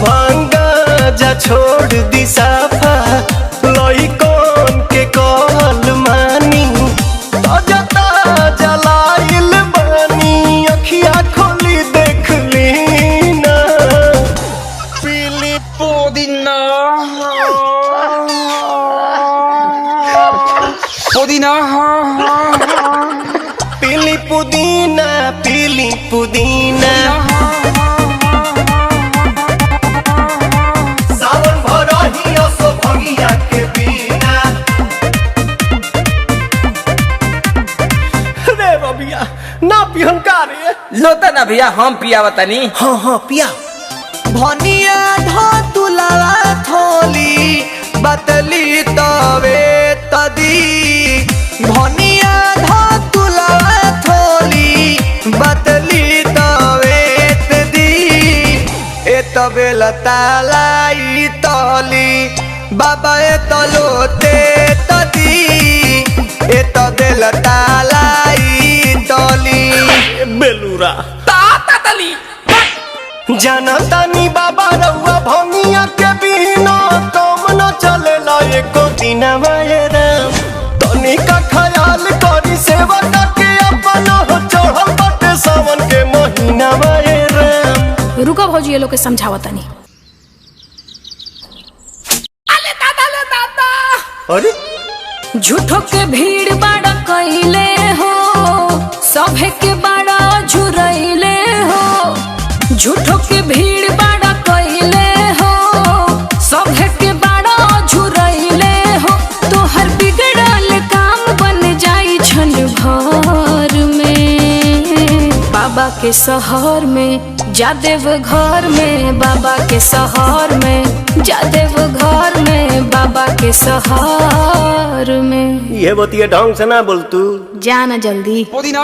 भांगा जा छोड़ दी साफा लइकन के कहल मानी ताजा ताजा लाइल बानी अखिया खोली देख ली ना पीली पुदीना पुदीना पीली पुदीना पीली पुदीना सावन भरही असो भंगिया के बिना रे बबिया ना पिहन का रे लोता ना भैया हम पियावा तनी। हाँ पिया भनिया धतुलावा थोली बतली तवे तदी भनिया धतुलावा थोली बतली तवे तदी ए तबे लतालाई तली बाबा ए तलोते तदी ए तबे लतालाई तली बेलूरा ताता तली जानतानी बाबा रउआ भंगिया के बिना काम न चलेला एको दिन राम तनी का ख्याल करी सेवा के अपन हो चढ़ल बाटे सावन के महीना राम। रुको भौजी ये लोग के समझावा तनी। अले दादा अरे झूठो के भीड़ बाड़ा कइले हो सभे के बाड़ा झुरइले हो झूठो के भीड़ बाड़ा कइले हो सभे के बाड़ा झुरइले हो तोहर बिगड़ल काम बन जाई छन भर में बाबा के शहर में जादेव घर में बाबा के शहर में जादेव घर में बाबा के शहर में ये बतिया ढंग से ना बोल तू जाना जल्दी पुदीना